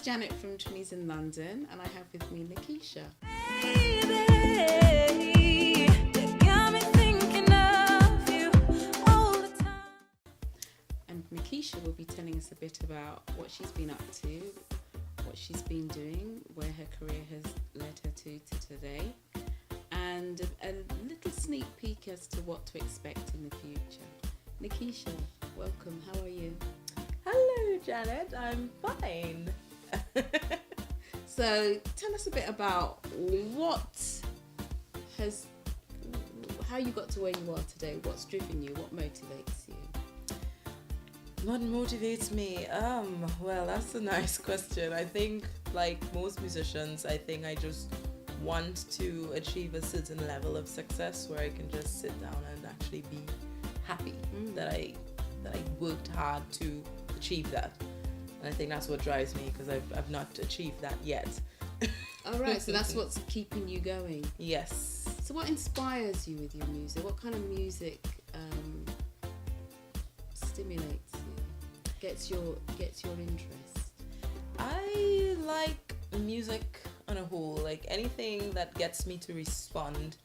Janet from Trinnies in London, and I have with me Nikisha. And Nikisha will be telling us a bit about what she's been up to, what she's been doing, where her career has led her to today, and a little sneak peek as to what to expect in the future. Nikisha, welcome. How are you? Hello, Janet. I'm fine. So tell us a bit about how you got to where you are today. What's driven you? What motivates you? What motivates me? Well, that's a nice question. I think, like most musicians, I just want to achieve a certain level of success where I can just sit down and actually be happy that I worked hard to achieve that. And I think that's what drives me, because I've not achieved that yet. All right, so that's what's keeping you going. Yes. So what inspires you with your music? What kind of music stimulates you, gets your interest? I like music on a whole, like anything that gets me to respond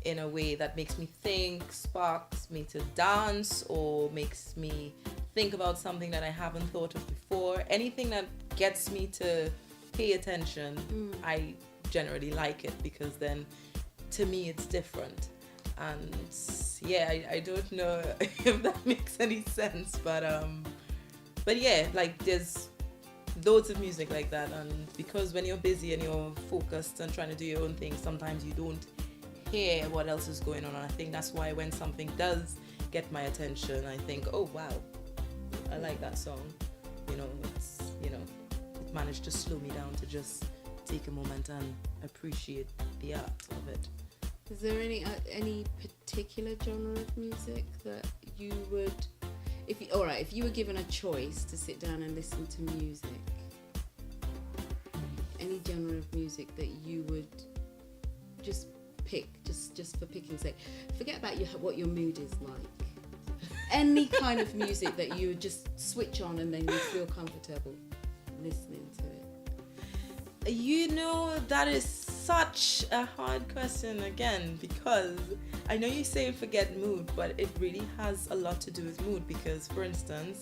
in a way that makes me think, sparks me to dance, or makes me think about something that I haven't thought of before. Anything that gets me to pay attention, I generally like it, because then to me it's different. And yeah, I don't know if that makes any sense, but yeah, like there's loads of music like that, and because when you're busy and you're focused and trying to do your own thing, sometimes you don't hear what else is going on. And I think that's why when something does get my attention, I think, oh wow, I like that song. It managed to slow me down to just take a moment and appreciate the art of it. Is there any particular genre of music that you would, if you were given a choice to sit down and listen to music, any genre of music that you would just pick, just for picking's sake, forget about what your mood is like, any kind of music that you would just switch on and then you feel comfortable listening to it? That is such a hard question again, because I know you say forget mood, but it really has a lot to do with mood. Because for instance,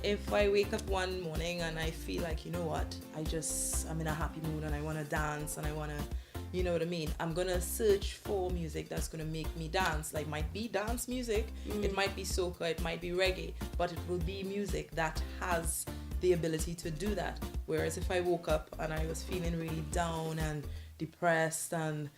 if I wake up one morning and I feel like, you know what, I'm in a happy mood and I want to dance and I want to, you know what I mean, I'm going to search for music that's going to make me dance. Like, might be dance music, it might be soca, it might be reggae, but it will be music that has the ability to do that. Whereas if I woke up and I was feeling really down and depressed, and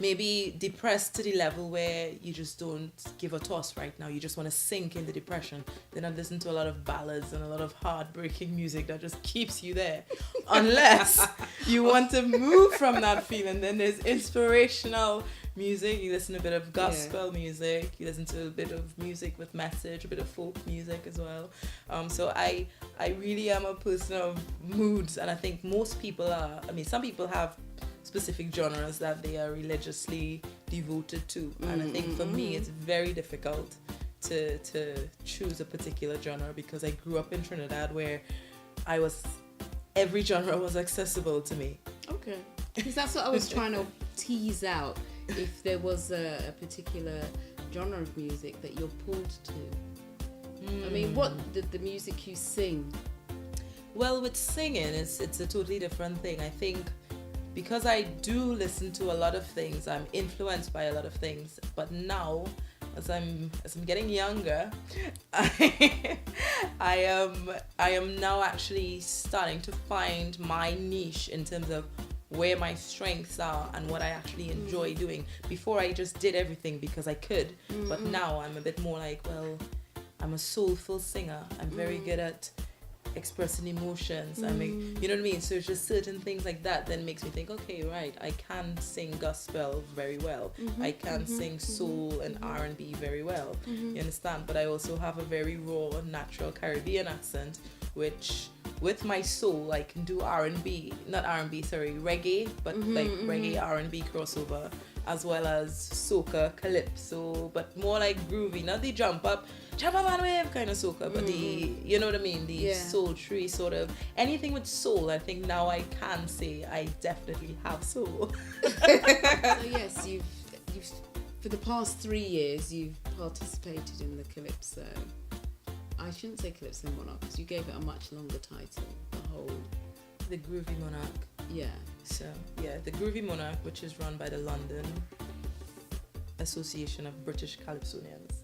maybe depressed to the level where you just don't give a toss right now, you just want to sink in the depression, then I listen to a lot of ballads and a lot of heartbreaking music that just keeps you there. Unless you want to move from that feeling, then there's inspirational music. You listen to a bit of gospel music, you listen to a bit of music with message, a bit of folk music as well. So I really am a person of moods, and I think most people are. I mean, some people have specific genres that they are religiously devoted to, and I think for me it's very difficult to choose a particular genre, because I grew up in Trinidad where every genre was accessible to me. Okay. Because that's what I was trying to tease out, if there was a particular genre of music that you're pulled to. I mean, what the music you sing? Well, with singing, it's a totally different thing. I think because I do listen to a lot of things, I'm influenced by a lot of things. But now, as I'm getting younger, I am now actually starting to find my niche in terms of where my strengths are and what I actually enjoy doing. Before, I just did everything because I could, but now I'm a bit more like, well, I'm a soulful singer. I'm very good at expressing emotions. I mean, you know what I mean? So it's just certain things like that then makes me think, okay, right, I can sing gospel very well. I can sing soul and R&B very well. You understand? But I also have a very raw, natural Caribbean accent, which with my soul, I can do R&B, not R&B, sorry, reggae, but like reggae R&B crossover, as well as soca, calypso, but more like groovy, not the jump up and wave kind of soca, but the, you know what I mean, the sultry sort of, anything with soul. I think now I can say I definitely have soul. So yes, you've for the past 3 years you've participated in the Calypso. I shouldn't say Calypso Monarch because you gave it a much longer title. The Groovy Monarch. Yeah. So yeah, the Groovy Monarch, which is run by the London Association of British Calypsonians.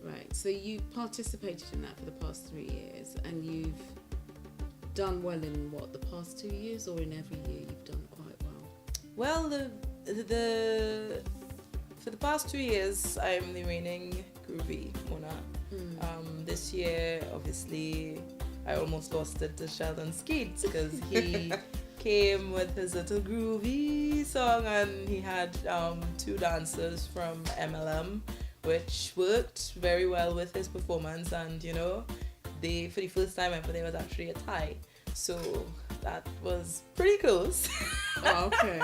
Right. So you participated in that for the past 3 years, and you've done well in what, the past 2 years, or in every year you've done quite well? Well, the for the past 2 years, I'm the reigning Groovy Monarch. This year, obviously, I almost lost it to Sheldon Skeets because he came with his little groovy song, and he had 2 dancers from MLM, which worked very well with his performance. And you know, for the first time ever, there was actually a tie, so that was pretty close. Oh, okay.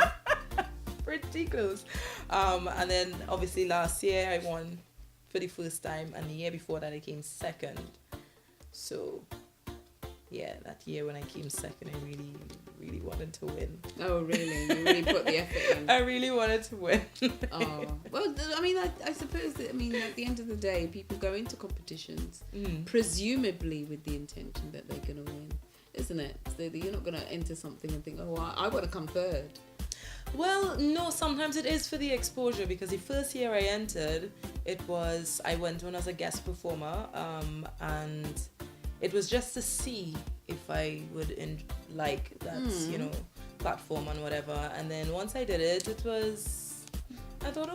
Pretty close. And then obviously last year I won for the first time, and the year before that I came second. So yeah, that year when I came second, I really wanted to win. Oh really? You really put the effort in. I really wanted to win. Oh well, I mean, I suppose that, I mean, at the end of the day, people go into competitions presumably with the intention that they're gonna win, isn't it? So that you're not gonna enter something and think, oh, I want to come third. Well, no, sometimes it is for the exposure, because the first year I entered, I went on as a guest performer, and it was just to see if I would like that, you know, platform and whatever. And then once I did it, I thought,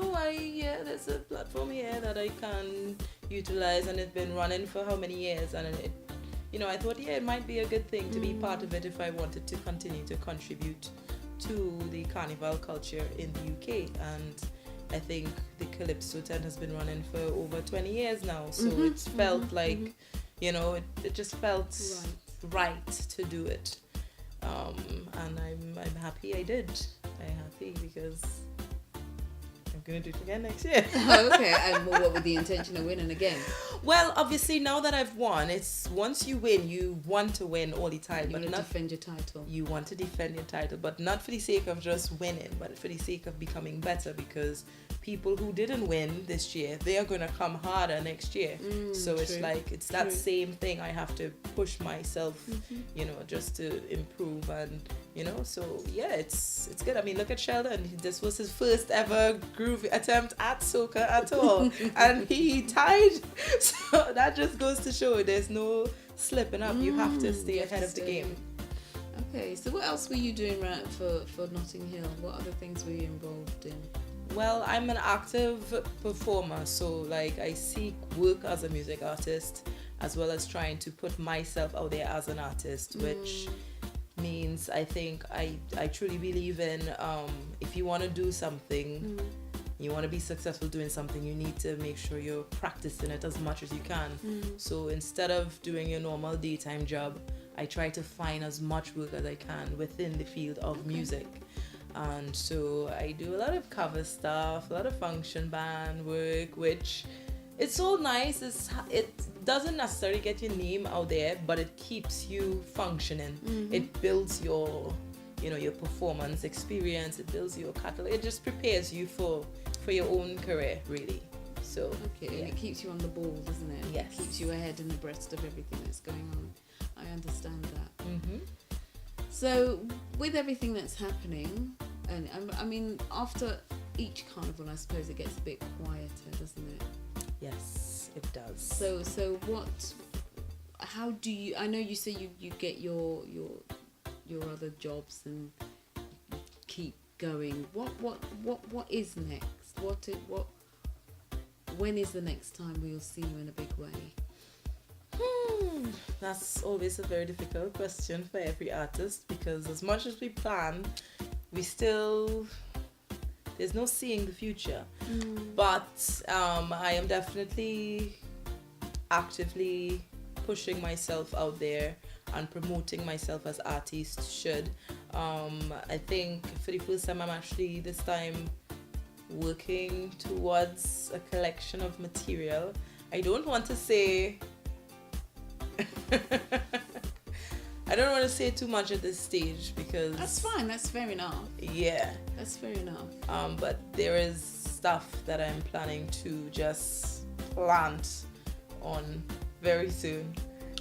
there's a platform here that I can utilize, and it's been running for how many years, and I thought, it might be a good thing to be part of it if I wanted to continue to contribute to the carnival culture in the UK. And I think the Calypso tent has been running for over 20 years now, so it felt like, you know, it just felt right to do it. And I'm happy I did. I'm happy because I'm going to do it again next year. Okay, and what with the intention of winning again? Well, obviously now that I've won, it's once you win, you want to win all the time. You want to defend your title. You want to defend your title, but not for the sake of just winning, but for the sake of becoming better, because people who didn't win this year, they are going to come harder next year. So it's like, it's that same thing. I have to push myself, you know, just to improve. And, you know, so yeah, it's good. I mean, look at Sheldon. This was his first ever groove attempt at soca at all. And he tied. So that just goes to show there's no slipping up. You have to stay ahead of the game. Okay, so what else were you doing for Notting Hill? What other things were you involved in? Well, I'm an active performer, so like I seek work as a music artist, as well as trying to put myself out there as an artist, which means I think I truly believe in if you want to do something, you want to be successful doing something, you need to make sure you're practicing it as much as you can. So instead of doing your normal daytime job, I try to find as much work as I can within the field of music. And so I do a lot of cover stuff, a lot of function band work, which it's all nice. It doesn't necessarily get your name out there, but it keeps you functioning. It builds your, you know, your performance experience. It builds your catalog. It just prepares you for your own career, really. So okay, and it keeps you on the ball, doesn't it? Yes. It keeps you ahead and abreast of everything that's going on. I understand that. So with everything that's happening, and I mean, after each carnival, I suppose it gets a bit quieter, doesn't it? Yes, it does. So how do you? I know you say you get your other jobs and keep going. What is next? When is the next time we'll see you in a big way? That's always a very difficult question for every artist, because as much as we plan, there's no seeing the future. But I am definitely actively pushing myself out there and promoting myself as artist should. I think for the first time I'm actually this time working towards a collection of material. I don't want to say I don't want to say too much at this stage because That's fine. That's fair enough. Yeah. That's fair enough. But there is stuff that I'm planning to just plant on very soon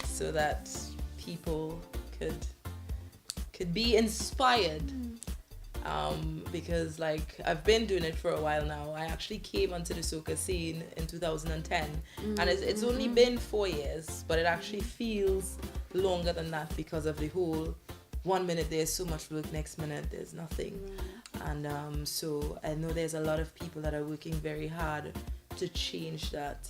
so that people could be inspired. Because like I've been doing it for a while now. I actually came onto the soca scene in 2010 and it's only been 4 years, but it actually feels longer than that because of the whole 1 minute there's so much work, next minute there's nothing. And so I know there's a lot of people that are working very hard to change that,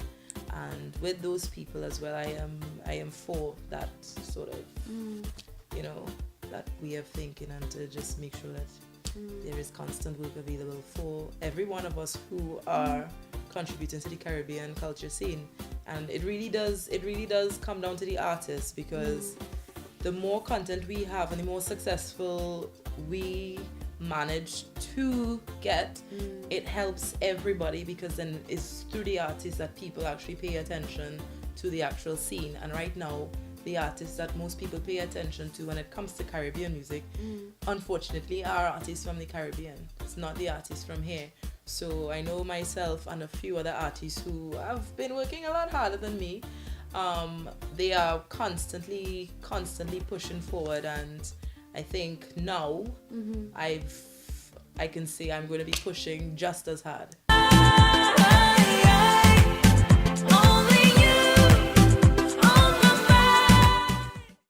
and with those people as well, I am for that sort of that way of thinking, and to just make sure that there is constant work available for every one of us who are contributing to the Caribbean culture scene. And it really does come down to the artists, because the more content we have and the more successful we manage to get, it helps everybody, because then it's through the artists that people actually pay attention to the actual scene. And right now, the artists that most people pay attention to when it comes to Caribbean music, unfortunately, are artists from the Caribbean. It's not the artists from here. So I know myself and a few other artists who have been working a lot harder than me. They are constantly pushing forward, and I think now I can say I'm going to be pushing just as hard.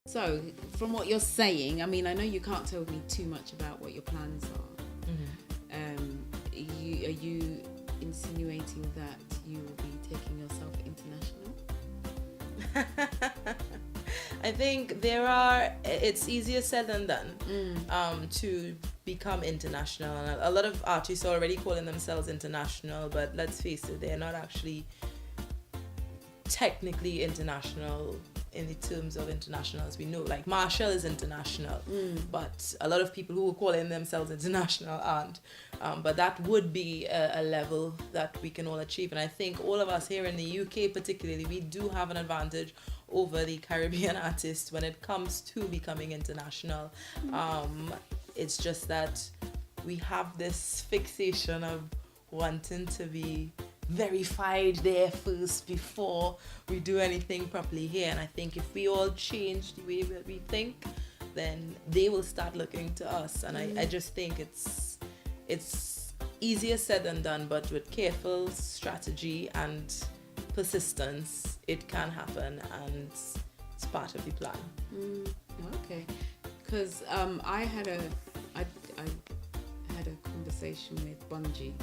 So, from what you're saying, I mean, I know you can't tell me too much about what your plans are. Are you insinuating that you will be taking yourself international? I think it's easier said than done to become international. And a lot of artists are already calling themselves international, but let's face it, they're not actually technically international in the terms of international as we know. Like Marshall is international, but a lot of people who are calling themselves international aren't. But that would be a level that we can all achieve. And I think all of us here in the UK particularly, we do have an advantage over the Caribbean artists when it comes to becoming international. It's just that we have this fixation of wanting to be verified there first before we do anything properly here. And I think if we all change the way that we think, then they will start looking to us. And I just think it's easier said than done, but with careful strategy and persistence, it can happen, and it's part of the plan. Okay, because I had a conversation with Bungie,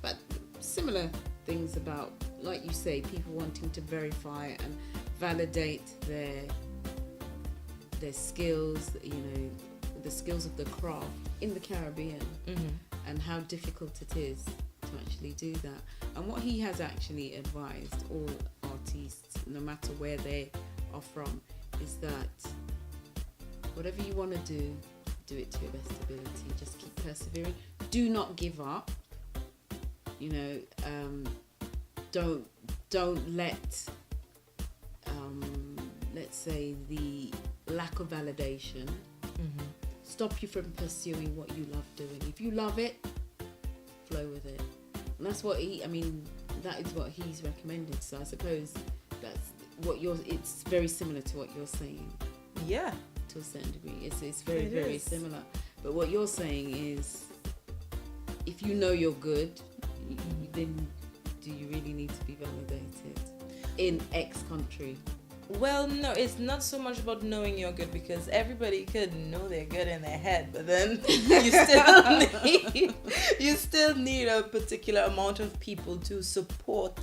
but similar things about, like you say, people wanting to verify and validate their skills, the skills of the craft in the Caribbean, and how difficult it is to actually do that. And what he has actually advised all artists, no matter where they are from, is that whatever you want to do it to your best ability. Just keep persevering. Do not give up. Don't let let's say the lack of validation stop you from pursuing what you love doing. If you love it, flow with it. And that's what that is what he's recommended. So I suppose that's what it's very similar to what you're saying. Yeah. To a certain degree. It's very similar. But what you're saying is, if you know you're good, then do you really need to be validated in X country? Well, no, it's not so much about knowing you're good, because everybody could know they're good in their head, but then you still need a particular amount of people to support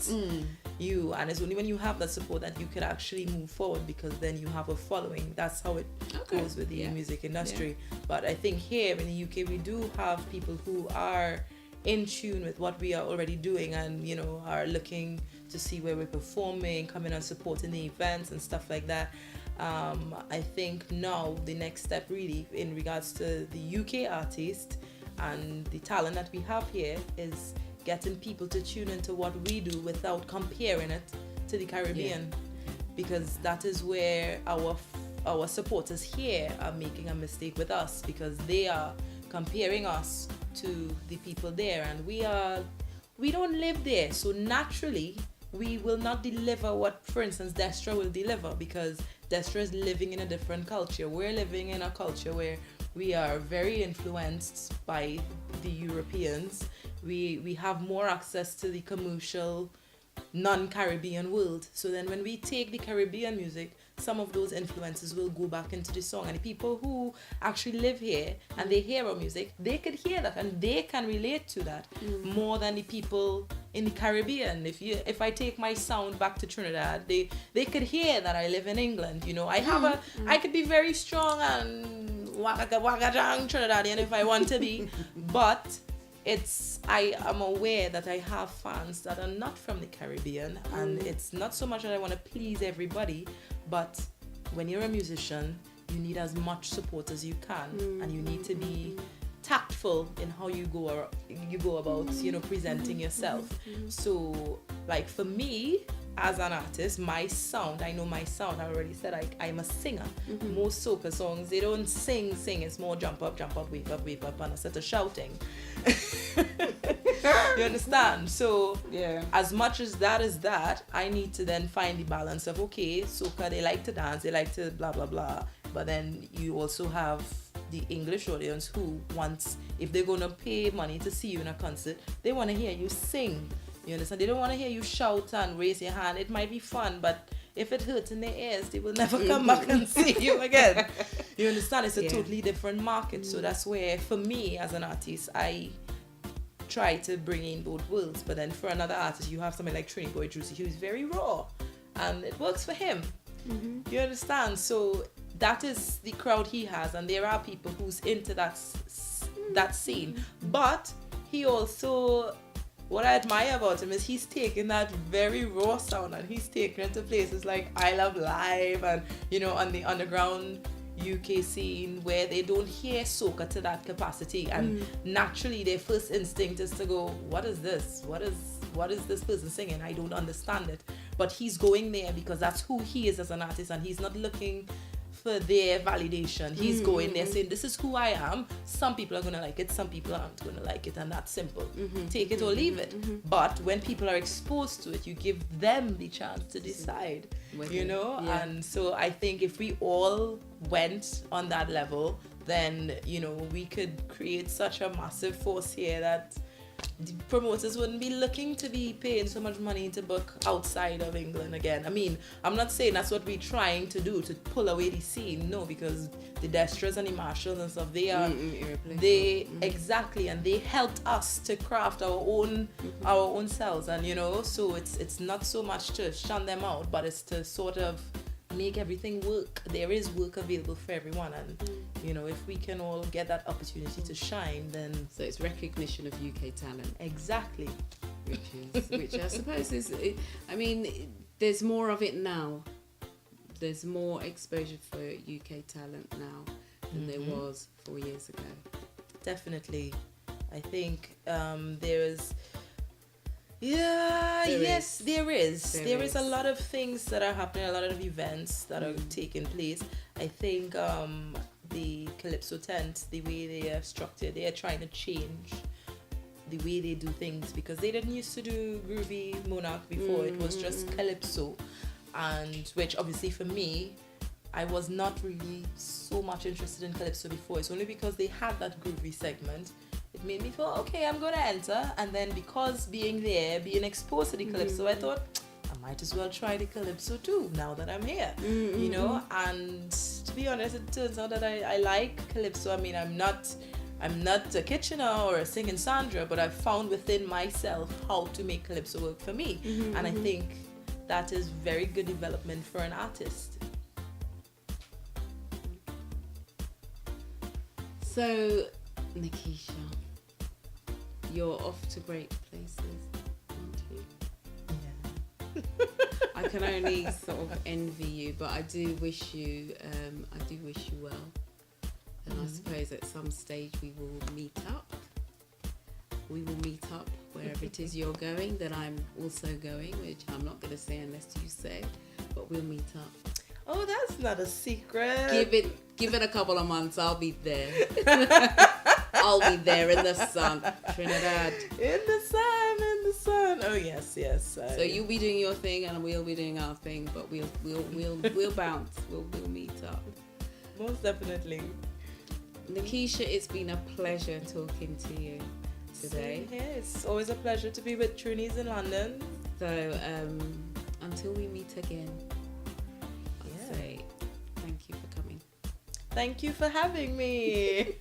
you, and it's only when you have that support that you could actually move forward, because then you have a following. That's how it goes with the music industry. But I think here in the UK we do have people who are in tune with what we are already doing, and are looking to see where we're performing, coming and supporting the events and stuff like that. I think now the next step really in regards to the UK artist and the talent that we have here is getting people to tune into what we do without comparing it to the Caribbean, because that is where our supporters here are making a mistake with us, because they are comparing us to the people there, and we don't live there, so naturally we will not deliver what, for instance, Destra will deliver, because Destra is living in a different culture. We're living in a culture where we are very influenced by the Europeans. We have more access to the commercial non-Caribbean world. So then when we take the Caribbean music, some of those influences will go back into the song. And the people who actually live here and they hear our music, they could hear that and they can relate to that more than the people in the Caribbean. If I take my sound back to Trinidad, they could hear that I live in England. You know, I could be very strong and waka Trinidadian if I want to be, but I am aware that I have fans that are not from the Caribbean, and it's not so much that I want to please everybody, but when you're a musician, you need as much support as you can, and you need to be tactful in how you go about, you know, presenting yourself. So, like for me, as an artist, my sound, I know my sound. I already said I'm a singer. Most soca songs, they don't sing. It's more jump up, wake up, and a set of shouting. You understand? So, as much as that is that, I need to then find the balance of, okay, soca, they like to dance, they like to blah, blah, blah. But then you also have the English audience who wants, if they're going to pay money to see you in a concert, they want to hear you sing. You understand? They don't want to hear you shout and raise your hand. It might be fun, but if it hurts in their ears, they will never come back and see you again. You understand? It's a totally different market. So that's where, for me as an artist, I try to bring in both worlds. But then for another artist, you have somebody like Trini Boy Juicy, who's very raw, and it works for him. You understand? So that is the crowd he has, and there are people who's into that scene. But he also, what I admire about him is he's taking that very raw sound and he's taking it to places like I Love Live and, you know, on the underground UK scene where they don't hear soca to that capacity, and naturally their first instinct is to go, what is this? What is this person singing? I don't understand it. But he's going there because that's who he is as an artist, and he's not looking for their validation. He's going there saying, this is who I am. Some people are going to like it, some people aren't going to like it, and that's simple. Take it or leave it. But when people are exposed to it, you give them the chance to decide, you know? And so I think if we all went on that level, then, you know, we could create such a massive force here that the promoters wouldn't be looking to be paying so much money to book outside of England again. I mean, I'm not saying that's what we're trying to do, to pull away the scene. No, because the Destras and the Marshalls and stuff, exactly, and they helped us to craft our own selves, and you know, so it's not so much to shun them out, but it's to sort of make everything work. There is work available for everyone, and you know, if we can all get that opportunity to shine, then so it's recognition of UK talent. Exactly. Which I suppose is, I mean, there's more of it now. There's more exposure for UK talent now than there was 4 years ago. Definitely. I think there is. Yeah, yes, there is. There is a lot of things that are happening, a lot of events that are taking place. I think the Calypso tent, the way they are structured, they are trying to change the way they do things, because they didn't used to do Groovy Monarch before. It was just Calypso, and which obviously for me, I was not really so much interested in Calypso before. It's only because they had that Groovy segment. It made me feel, okay, I'm going to enter. And then because being exposed to the Calypso, I thought, I might as well try the Calypso too, now that I'm here, you know. And to be honest, it turns out that I like Calypso. I mean, I'm not a Kitchener or a singing Sandra, but I've found within myself how to make Calypso work for me. And I think that is very good development for an artist. So, Nikisha, you're off to great places, aren't you? Yeah. I can only sort of envy you, but I do wish you well. And I suppose at some stage we will meet up. We will meet up wherever it is you're going, that I'm also going, which I'm not going to say unless you say, but we'll meet up. Oh, that's not a secret. Give it a couple of months. I'll be there. I'll be there in the sun, Trinidad. In the sun. Oh yes. So you'll be doing your thing, and we'll be doing our thing, but we'll bounce. We'll meet up. Most definitely. Nikisha, it's been a pleasure talking to you today. Same here. It's always a pleasure to be with Trinis in London. So until we meet again, I'll say thank you for coming. Thank you for having me.